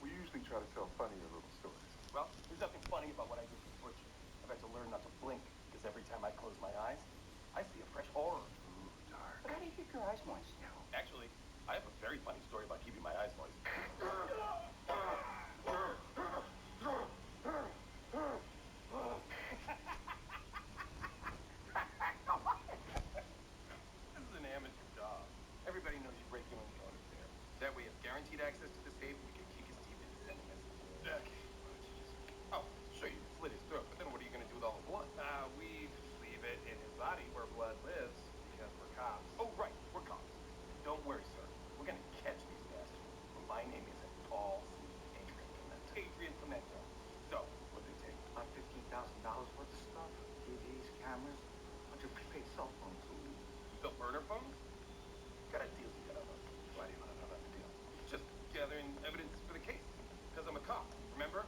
We usually try to tell funnier little stories. Well, there's nothing funny about what I did for the butcher. I've had to learn not to blink because every time I close my eyes, I see a fresh horror. Ooh, dark. But how do you keep your eyes moist? Actually, I have a very funny story about keeping my eyes moist. This is an amateur job. Everybody knows you break in when the owner's there. That way, you have guaranteed access to the safe, and we can kick his teeth into sending us. Okay. Oh, sure, you can slit his throat, but then what are you going to do with all the blood? We leave it in his body where blood lives because we're cops. Oh, right, we're cops. Don't worry, sir. We're going to catch these bastards. Well, my name isn't Paul C. Adrian Pimento. Adrian Pimento. So, what'd they take? About $15,000 worth of stuff. TVs, cameras, a bunch of prepaid cell phones. The burner phones? Got a deal you got on. Why do you want to know about the deal? Just gathering evidence for the case. Because I'm a cop, remember?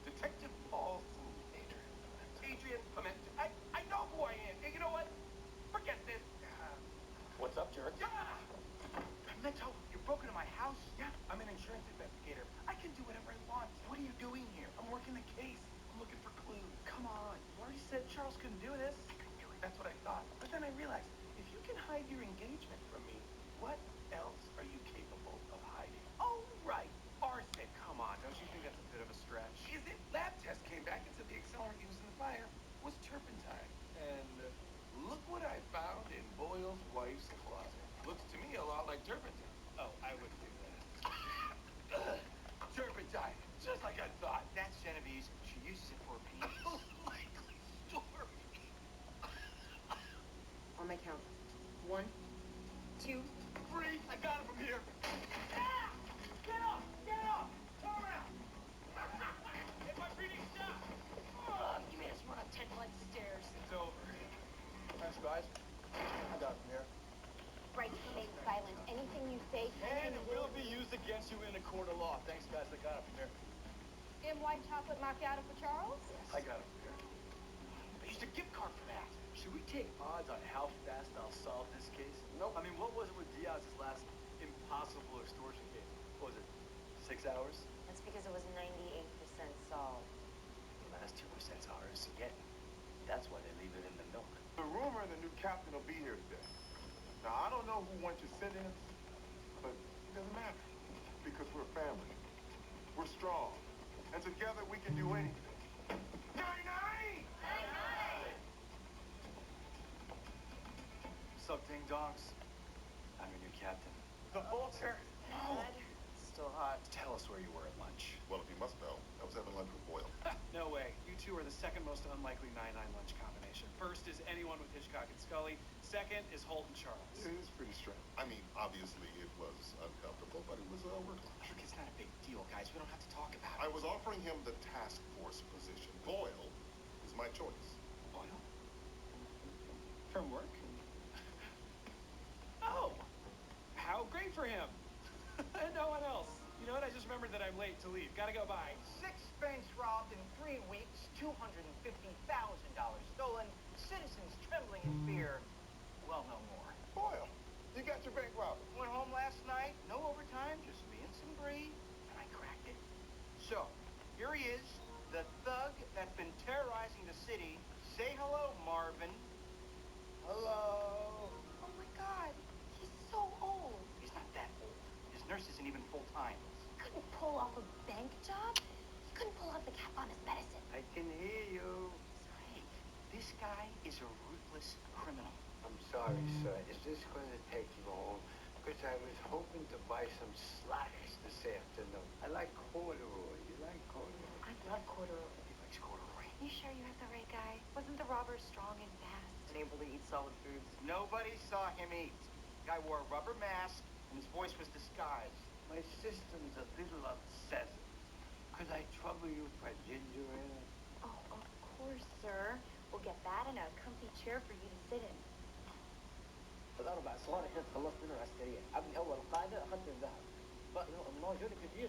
Detective Paul C. Adrian Pimento. Adrian Pimento. I know who I am. You know what? Forget this. What's up, jerk? Yeah! Pimento, you broke into my house? Yeah, I'm an insurance investigator. I can do whatever I want. What are you doing here? I'm working the case. I'm looking for clues. Come on. You already said Charles couldn't do this. I couldn't do it. That's what I thought. But then I realized, if you can hide your engagement from me, what else are you capable of hiding? Oh, right. Arson. Come on, don't you think that's a bit of a stretch? Is it? Lab test came back and said the accelerant used in the fire was turpentine. And look what I found in Boyle's wife's closet. Looks to me a lot like turpentine. Oh, I wouldn't do that. Turpentine, just like I thought. That's Genevieve's. She uses it for a penis. Likely story. On my count. 1, 2. Free. I got it from here. Ah! Get up! Get up! Turn around! NYPD, stop! Oh, you made us run up 10 flights of stairs. It's over. Thanks, guys. I got it from here. Right to remain silent. Anything you say can And it will be used against you in a court of law. Thanks, guys. I got it from here. And white chocolate macchiato for Charles? I got it from here. I used a gift card for that. Should we take odds on how fast I'll solve this case? Nope. I mean, what was it with Diaz's last impossible extortion case? What was it, 6 hours? That's because it was 98% solved. The last 2% is ours to get. That's why they leave it in the milk. The rumor the new captain will be here today. Now, I don't know who wants your sit-ins, but it doesn't matter. Because we're a family. We're strong. And together we can do anything. Night-night! Night-night! What's up, ding-dongs? I'm your new captain. The Vulture! Still hot. Tell us where you were at lunch. Well, if you must know, I was having lunch with Boyle. No way. You two are the second most unlikely 9-9 lunch combination. First is anyone with Hitchcock and Scully. Second is Holt and Charles. It is pretty strange. I mean, obviously it was uncomfortable, but it was a work lunch. Look, it's not a big deal, guys. We don't have to talk about I was offering him the task force position. Boyle is my choice. Boyle? From work? Oh! How great for him! And no one else. You know what? I just remembered that I'm late to leave. Gotta go by. 6 banks robbed in 3 weeks, $250,000 stolen, citizens trembling in fear. Well, no more. Boyle, you got your bank robbed. Went home last night, no overtime, just me and some brie, and I cracked it. So, here he is, the thug that's been terrorizing the city. Say hello, Marvin. Hello. Oh my God, he's so old. He's not that old. His nurse isn't even full-time. Couldn't pull off a bank job? He couldn't pull off the cap on his medicine. I can hear you. Hey, this guy is a ruthless criminal. I'm sorry, sir. Is this going to take long? Because I was hoping to buy some slacks this afternoon. I like corduroy. You like corduroy? I love corduroy. He likes corduroy. You sure you have the right guy? Wasn't the robber strong and fast? And able to eat solid foods. Nobody saw him eat. Guy wore a rubber mask, and his voice was disguised. My system's a little obsessive. Could I trouble you for ginger ale? Oh, of course, sir. We'll get that in a comfy chair for you to sit in. الأربع صغار كنت خلصت منهم عسكريا. عبد أول قاعدة أخذت الذهب. بقى الله جوني كثير.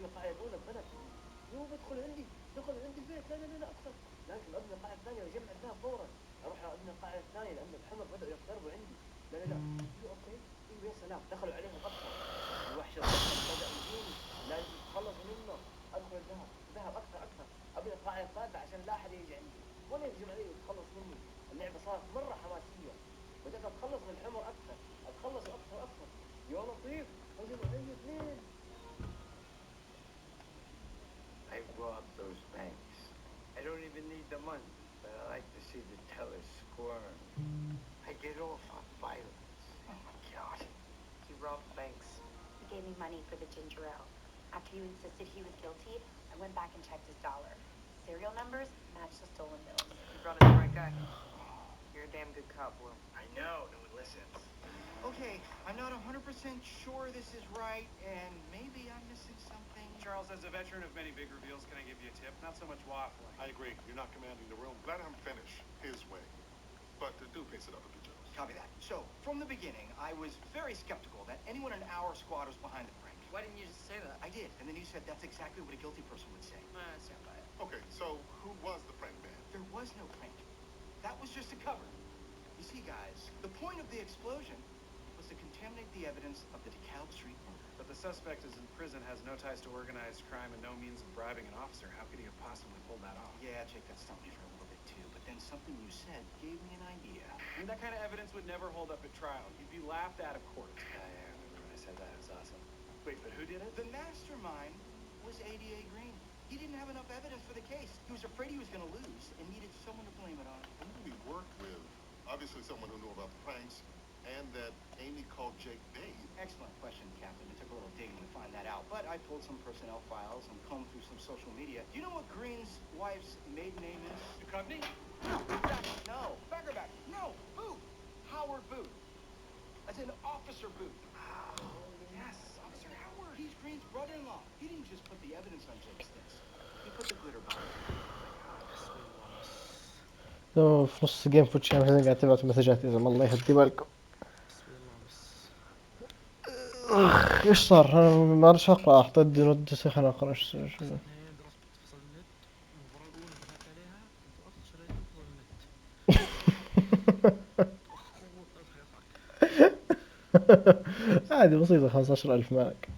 يقاعدون البلد. يوم بدخل عندي البيت لا أكثر. لكن أبني القاعدة الثانية وجمع الذهب فورا. أروح أبني القاعدة الثانية لأن الحمر بدأوا يقتربوا عندي. لا. You okay? ويا سلام دخلوا عليهم اكثر. الوحش الضخم بدا يجيني، لازم اتخلص منه. ادخل الذهب، ذهب اكثر. ابي اطلع القاعده عشان لا احد يجي عندي ولا يهجم علي ويتخلص مني. اللعبه صارت مره حماسيه، بدات اتخلص من الحمر اكثر، اتخلص اكثر. يا لطيف هجموا علي اثنين. I robbed those banks. I don't even need the money, but I like to see the tellers squirm. I get off on violence. Oh my God. He robbed banks. He gave me money for the ginger ale. After you insisted he was guilty, I went back and checked his dollar. Serial numbers match the stolen bills. You brought us the right guy. You're a damn good cop, Will. I know, no one listens. Okay, I'm not 100% sure this is right, and maybe I'm missing something. Charles, as a veteran of many big reveals, can I give you a tip? Not so much waffling. I agree. You're not commanding the room. Let him finish his way. But do pace it up a bit, Jones. Copy that. So, from the beginning, I was very skeptical that anyone in our squad was behind the prank. Why didn't you just say that? I did, and then you said that's exactly what a guilty person would say. I stand by it. Okay, so who was the prank man? There was no prank. That was just a cover. You see, guys, the point of the explosion was to contaminate the evidence of the DeKalb Street murder. But the suspect is in prison, has no ties to organized crime, and no means of bribing an officer. How could he have possibly pulled that off? Yeah, Jake, that stumped me for a little bit too, but then something you said gave me an idea. I mean, that kind of evidence would never hold up at trial. You'd be laughed out of court. Yeah, I remember when I said that. It was awesome. Wait, but who did it? The mastermind was ADA Green. He didn't have enough evidence for the case. He was afraid he was going to lose and needed someone to blame it on. Who did we work with? Obviously someone who knew about the pranks and that Amy called Jake Dave. Excellent question, Captain. It took a little digging to find that out, but I pulled some personnel files and combed through some social media. Do you know what Green's wife's maiden name is? Duchovny? No, exactly. No. Beckerback. No. Booth. Howard Booth. As in Officer Booth. Yes, Officer Howard. He's Green's brother-in-law. He didn't just put the evidence on Jake's desk. He put the glitter bomb. لو في نص جيم فوت شامبيونز قاعد تبعت مسجات يا زلمه الله يهدي بالكم. اخ ايش صار؟ انا ما ادري اقرا احط يدي ند خليني اقرا ايش عادي بسيطة 15,000 مالك.